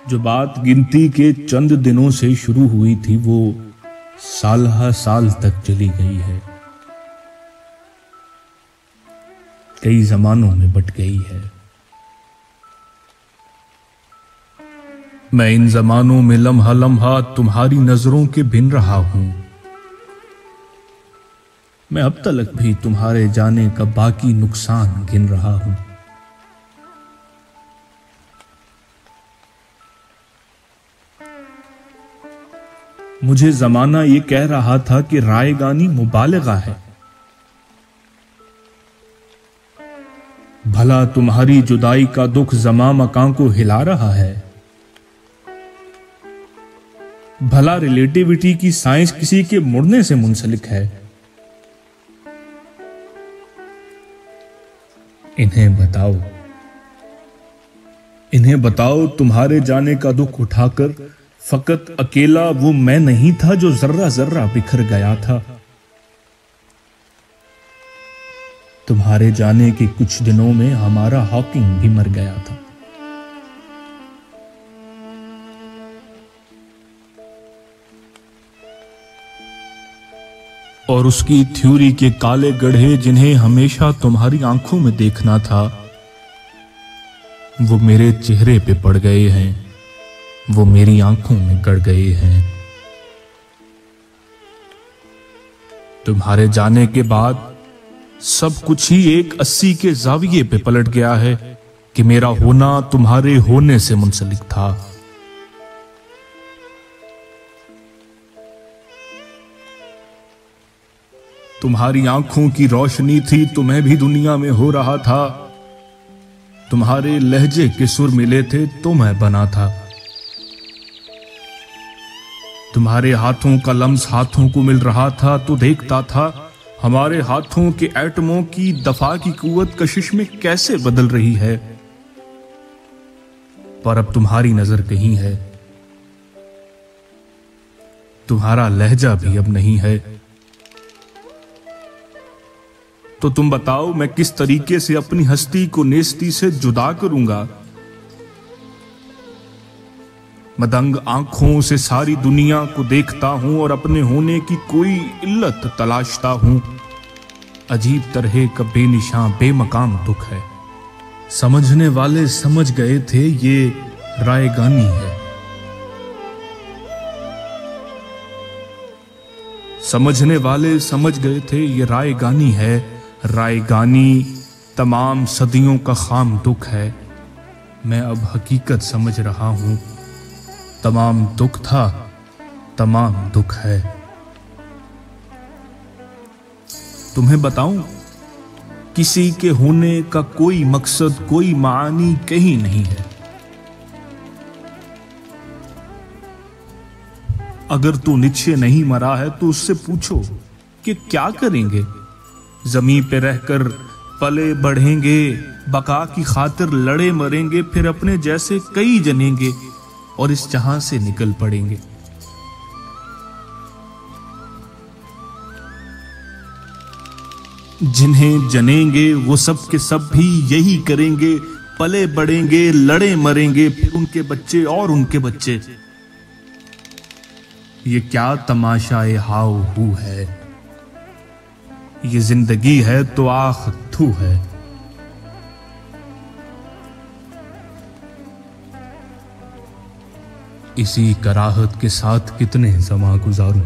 जो बात गिनती के चंद दिनों से शुरू हुई थी वो साल हर साल तक चली गई है, कई जमानों में बट गई है। मैं इन जमानों में लम्हा लम्हा तुम्हारी नजरों के भिन रहा हूं। मैं अब तक भी तुम्हारे जाने का बाकी नुकसान गिन रहा हूं। मुझे जमाना ये कह रहा था कि रायगानी मुबालगा है। भला तुम्हारी जुदाई का दुख जमा मकान को हिला रहा है। भला रिलेटिविटी की साइंस किसी के मुड़ने से मुंसलिक है। इन्हें बताओ तुम्हारे जाने का दुख उठाकर फकत अकेला वो मैं नहीं था जो जर्रा जर्रा बिखर गया था। तुम्हारे जाने के कुछ दिनों में हमारा हॉकिंग भी मर गया था। और उसकी थ्योरी के काले गड्ढे जिन्हें हमेशा तुम्हारी आंखों में देखना था वो मेरे चेहरे पे पड़ गए हैं, वो मेरी आंखों में गड़ गए हैं। तुम्हारे जाने के बाद सब कुछ ही एक 80 के जाविये पे पलट गया है कि मेरा होना तुम्हारे होने से मुंसलिक था। तुम्हारी आंखों की रोशनी थी, तुम्हें भी दुनिया में हो रहा था। तुम्हारे लहजे के सुर मिले थे तो मैं बना था। तुम्हारे हाथों का लम्स हाथों को मिल रहा था तो देखता था हमारे हाथों के एटमों की दफा की कुव्वत कशिश में कैसे बदल रही है। पर अब तुम्हारी नजर कहीं है, तुम्हारा लहजा भी अब नहीं है। तो तुम बताओ मैं किस तरीके से अपनी हस्ती को नेस्ती से जुदा करूंगा। मदंग आंखों से सारी दुनिया को देखता हूं और अपने होने की कोई इल्लत तलाशता हूं। अजीब तरह का बेनिशां बेमकाम दुख है। समझने वाले समझ गए थे ये रायगानी है। समझने वाले समझ गए थे ये रायगानी है। रायगानी तमाम सदियों का खाम दुख है। मैं अब हकीकत समझ रहा हूं। तमाम दुख था, तमाम दुख है। तुम्हें बताऊं, किसी के होने का कोई मकसद कोई मानी कहीं नहीं है। अगर तू नीचे नहीं मरा है तो उससे पूछो कि क्या करेंगे। जमीन पे रहकर पले बढ़ेंगे, बका की खातिर लड़े मरेंगे, फिर अपने जैसे कई जनेंगे और इस जहां से निकल पड़ेंगे। जिन्हें जनेंगे वो सब के सब भी यही करेंगे, पले बढ़ेंगे, लड़े मरेंगे, फिर उनके बच्चे और उनके बच्चे। ये क्या तमाशाए हाउ हू है। ये जिंदगी है तो आख थू है। इसी कराहत के साथ कितने ज़मा गुजारूं।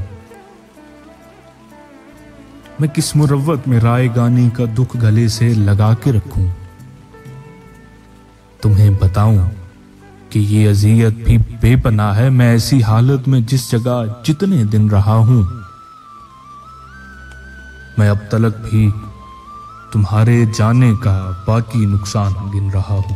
मैं किस मुरव्वत में रायगानी का दुख गले से लगा के रखूं। तुम्हें बताऊं कि ये अजियत भी बेपनाह है। मैं ऐसी हालत में जिस जगह जितने दिन रहा हूं, मैं अब तलक भी तुम्हारे जाने का बाकी नुकसान गिन रहा हूं।